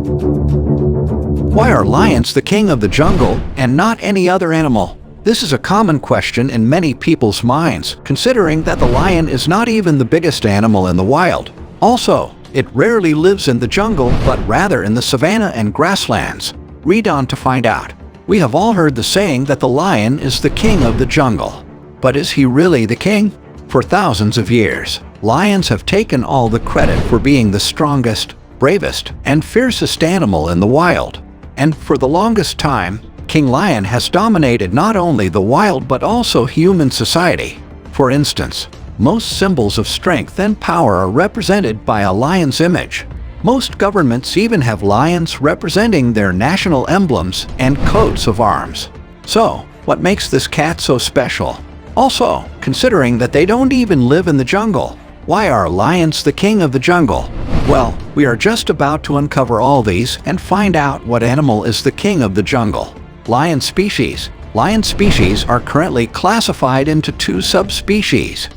Why are lions the king of the jungle and not any other animal? This is a common question in many people's minds, considering that the lion is not even the biggest animal in the wild. Also, it rarely lives in the jungle, but rather in the savanna and grasslands. Read on to find out. We have all heard the saying that the lion is the king of the jungle. But is he really the king? For thousands of years, lions have taken all the credit for being the strongest, bravest, and fiercest animal in the wild. And for the longest time, King Lion has dominated not only the wild but also human society. For instance, most symbols of strength and power are represented by a lion's image. Most governments even have lions representing their national emblems and coats of arms. So, what makes this cat so special? Also, considering that they don't even live in the jungle, why are lions the king of the jungle? Well, we are just about to uncover all these and find out what animal is the king of the jungle. Lion species. Lion species are currently classified into two subspecies: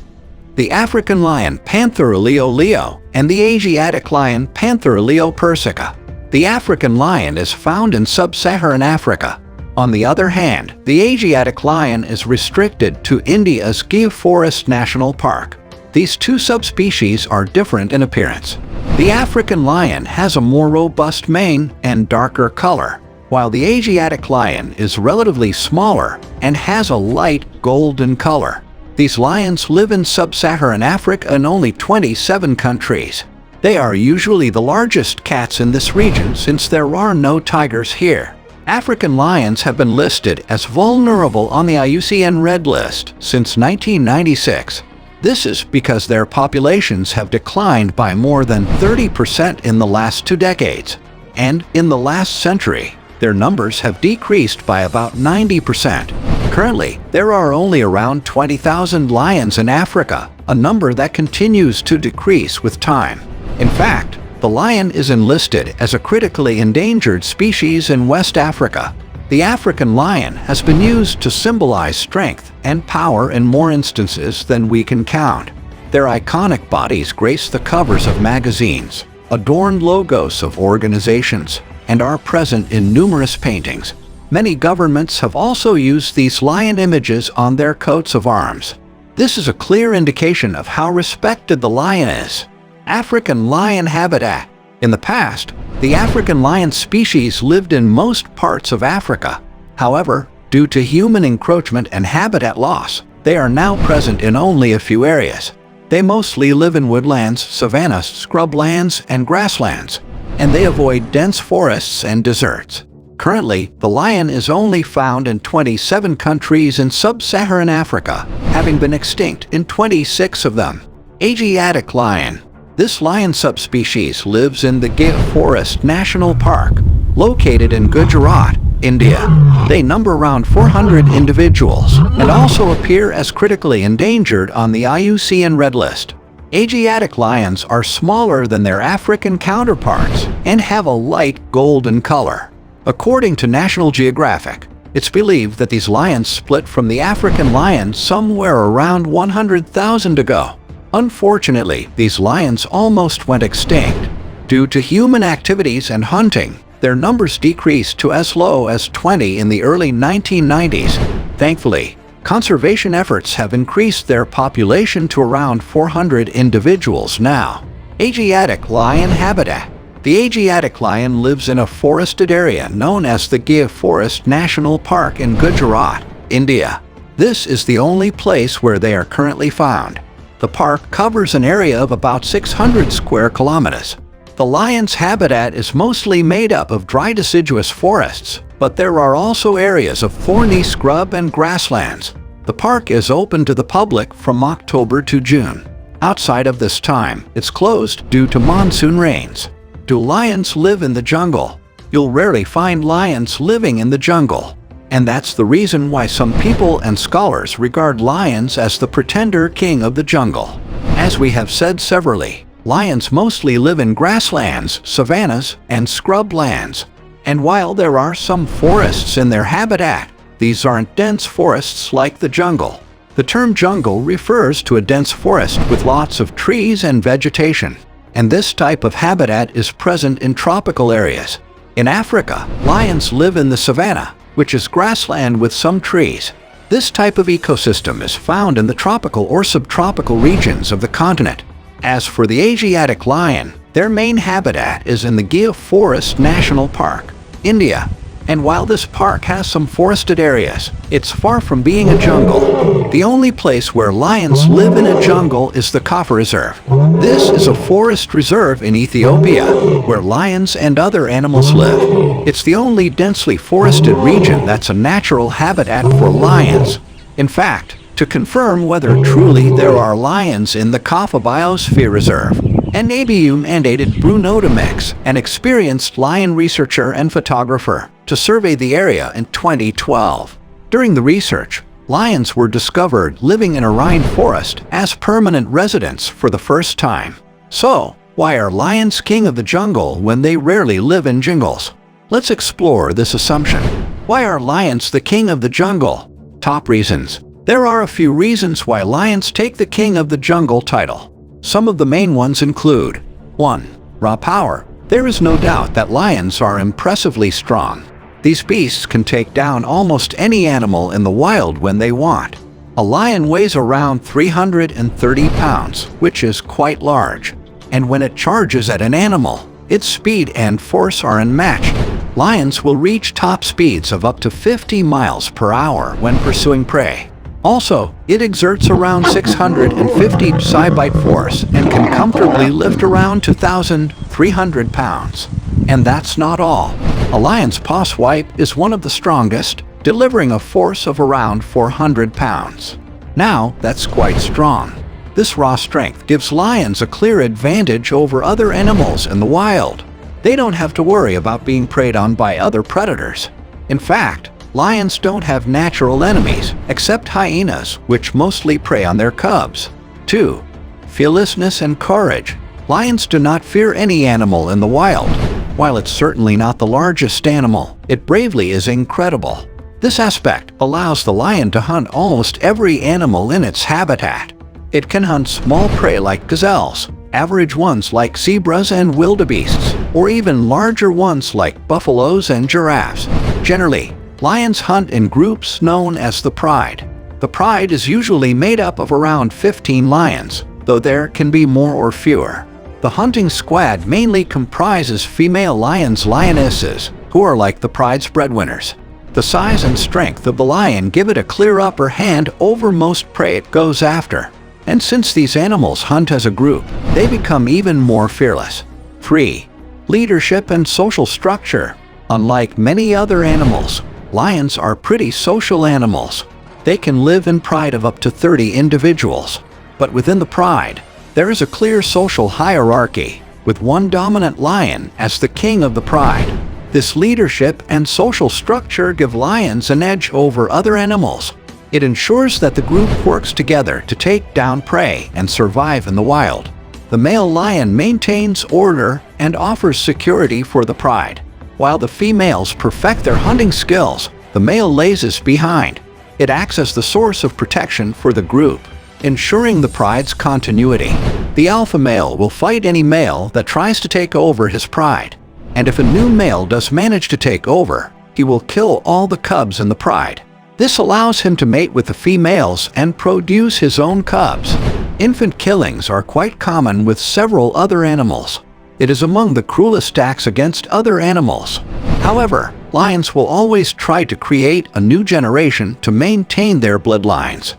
the African lion Panthera leo and the Asiatic lion Panthera leo persica. The African lion is found in sub-Saharan Africa. On the other hand, the Asiatic lion is restricted to India's Gir Forest National Park. These two subspecies are different in appearance. The African lion has a more robust mane and darker color, while the Asiatic lion is relatively smaller and has a light golden color. These lions live in sub-Saharan Africa in only 27 countries. They are usually the largest cats in this region since there are no tigers here. African lions have been listed as vulnerable on the IUCN Red List since 1996. This is because their populations have declined by more than 30% in the last 2 decades. And in the last century, their numbers have decreased by about 90%. Currently, there are only around 20,000 lions in Africa, a number that continues to decrease with time. In fact, the lion is enlisted as a critically endangered species in West Africa. The African lion has been used to symbolize strength and power in more instances than we can count. Their iconic bodies grace the covers of magazines, adorn logos of organizations, and are present in numerous paintings. Many governments have also used these lion images on their coats of arms. This is a clear indication of how respected the lion is. African lion habitat. In the past, the African lion species lived in most parts of Africa. However, due to human encroachment and habitat loss, they are now present in only a few areas. They mostly live in woodlands, savannas, scrublands, and grasslands, and they avoid dense forests and deserts. Currently, the lion is only found in 27 countries in sub-Saharan Africa, having been extinct in 26 of them. Asiatic lion. This lion subspecies lives in the Gir Forest National Park, located in Gujarat, India. They number around 400 individuals and also appear as critically endangered on the IUCN Red List. Asiatic lions are smaller than their African counterparts and have a light golden color. According to National Geographic, it's believed that these lions split from the African lion somewhere around 100,000 ago. Unfortunately, these lions almost went extinct. Due to human activities and hunting, their numbers decreased to as low as 20 in the early 1990s. Thankfully, conservation efforts have increased their population to around 400 individuals now. Asiatic lion habitat. The Asiatic lion lives in a forested area known as the Gir Forest National Park in Gujarat, India. This is the only place where they are currently found. The park covers an area of about 600 square kilometers. The lion's habitat is mostly made up of dry deciduous forests, but there are also areas of thorny scrub and grasslands. The park is open to the public from October to June. Outside of this time, it's closed due to monsoon rains. Do lions live in the jungle? You'll rarely find lions living in the jungle. And that's the reason why some people and scholars regard lions as the pretender king of the jungle. As we have said severally, lions mostly live in grasslands, savannas, and scrublands. And while there are some forests in their habitat, these aren't dense forests like the jungle. The term jungle refers to a dense forest with lots of trees and vegetation. and this type of habitat is present in tropical areas. In Africa, lions live in the savanna, which is grassland with some trees. This type of ecosystem is found in the tropical or subtropical regions of the continent. As for the Asiatic lion, their main habitat is in the Gir Forest National Park, India. And while this park has some forested areas, it's far from being a jungle. The only place where lions live in a jungle is the Kaffa Reserve. This is a forest reserve in Ethiopia, where lions and other animals live. It's the only densely forested region that's a natural habitat for lions. In fact, to confirm whether truly there are lions in the Kaffa Biosphere Reserve, an ABU mandated Bruno Demix, an experienced lion researcher and photographer, to survey the area in 2012. During the research, lions were discovered living in a rainforest as permanent residents for the first time. So, why are lions king of the jungle when they rarely live in jungles? Let's explore this assumption. Why are lions the king of the jungle? Top reasons. There are a few reasons why lions take the king of the jungle title. Some of the main ones include: 1. Raw power. There is no doubt that lions are impressively strong. These beasts can take down almost any animal in the wild when they want. A lion weighs around 330 pounds, which is quite large. And when it charges at an animal, its speed and force are unmatched. Lions will reach top speeds of up to 50 miles per hour when pursuing prey. Also, it exerts around 650 psi-bite force and can comfortably lift around 2,300 pounds. And that's not all. A lion's paw swipe is one of the strongest, delivering a force of around 400 pounds. Now, that's quite strong. This raw strength gives lions a clear advantage over other animals in the wild. They don't have to worry about being preyed on by other predators. In fact, lions don't have natural enemies, except hyenas, which mostly prey on their cubs. 2. Fearlessness and courage. Lions do not fear any animal in the wild. While it's certainly not the largest animal, it bravely is incredible. This aspect allows the lion to hunt almost every animal in its habitat. It can hunt small prey like gazelles, average ones like zebras and wildebeests, or even larger ones like buffaloes and giraffes. Generally, lions hunt in groups known as the pride. The pride is usually made up of around 15 lions, though there can be more or fewer. The hunting squad mainly comprises female lions/lionesses, who are like the pride's breadwinners. The size and strength of the lion give it a clear upper hand over most prey it goes after. And since these animals hunt as a group, they become even more fearless. 3. Leadership and social structure. Unlike many other animals, lions are pretty social animals. They can live in pride of up to 30 individuals. But within the pride, there is a clear social hierarchy, with one dominant lion as the king of the pride. This leadership and social structure give lions an edge over other animals. It ensures that the group works together to take down prey and survive in the wild. The male lion maintains order and offers security for the pride. While the females perfect their hunting skills, the male lags behind. It acts as the source of protection for the group, ensuring the pride's continuity. The alpha male will fight any male that tries to take over his pride. And if a new male does manage to take over, he will kill all the cubs in the pride. This allows him to mate with the females and produce his own cubs. Infant killings are quite common with several other animals. It is among the cruelest acts against other animals. However, lions will always try to create a new generation to maintain their bloodlines.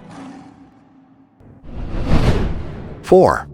4.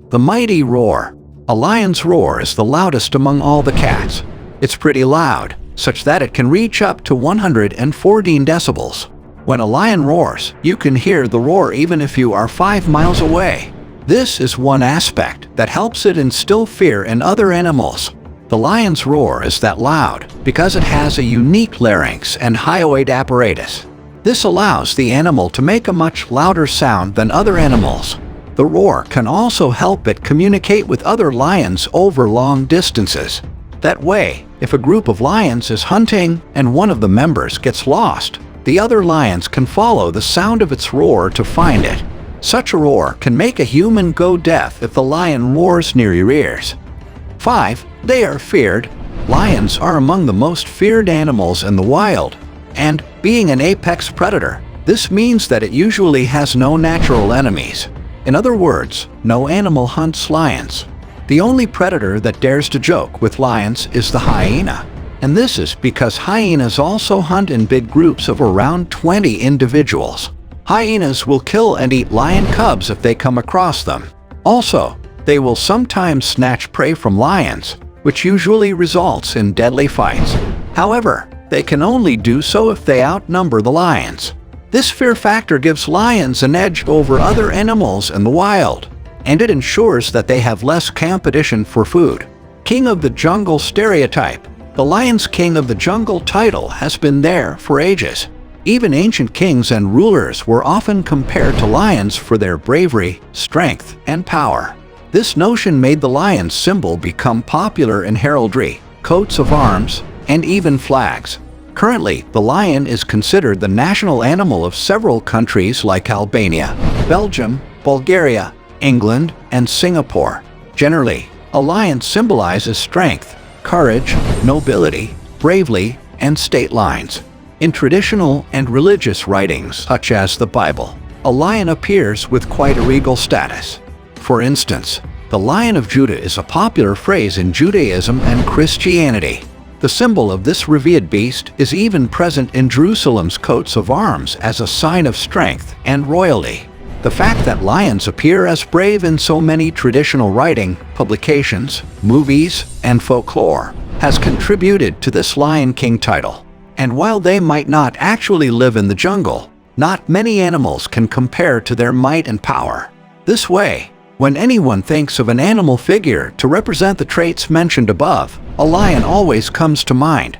The mighty roar. A lion's roar is the loudest among all the cats. It's pretty loud, such that it can reach up to 114 decibels. When a lion roars, you can hear the roar even if you are 5 miles away. This is one aspect that helps it instill fear in other animals. The lion's roar is that loud because it has a unique larynx and hyoid apparatus. This allows the animal to make a much louder sound than other animals. The roar can also help it communicate with other lions over long distances. That way, if a group of lions is hunting and one of the members gets lost, the other lions can follow the sound of its roar to find it. Such a roar can make a human go deaf if the lion roars near your ears. 5. They are feared. Lions are among the most feared animals in the wild. And, being an apex predator, this means that it usually has no natural enemies. In other words, no animal hunts lions. The only predator that dares to joke with lions is the hyena. And this is because hyenas also hunt in big groups of around 20 individuals. Hyenas will kill and eat lion cubs if they come across them. Also, they will sometimes snatch prey from lions, which usually results in deadly fights. However, they can only do so if they outnumber the lions. This fear factor gives lions an edge over other animals in the wild, and it ensures that they have less competition for food. King of the Jungle stereotype. The lion's King of the Jungle title has been there for ages. Even ancient kings and rulers were often compared to lions for their bravery, strength, and power. This notion made the lion's symbol become popular in heraldry, coats of arms, and even flags. Currently, the lion is considered the national animal of several countries like Albania, Belgium, Bulgaria, England, and Singapore. Generally, a lion symbolizes strength, courage, nobility, bravery, and state lines. In traditional and religious writings such as the Bible, a lion appears with quite a regal status. For instance, the Lion of Judah is a popular phrase in Judaism and Christianity. The symbol of this revered beast is even present in Jerusalem's coats of arms as a sign of strength and royalty. The fact that lions appear as brave in so many traditional writing, publications, movies, and folklore has contributed to this Lion King title. And while they might not actually live in the jungle, not many animals can compare to their might and power. This way, when anyone thinks of an animal figure to represent the traits mentioned above, a lion always comes to mind.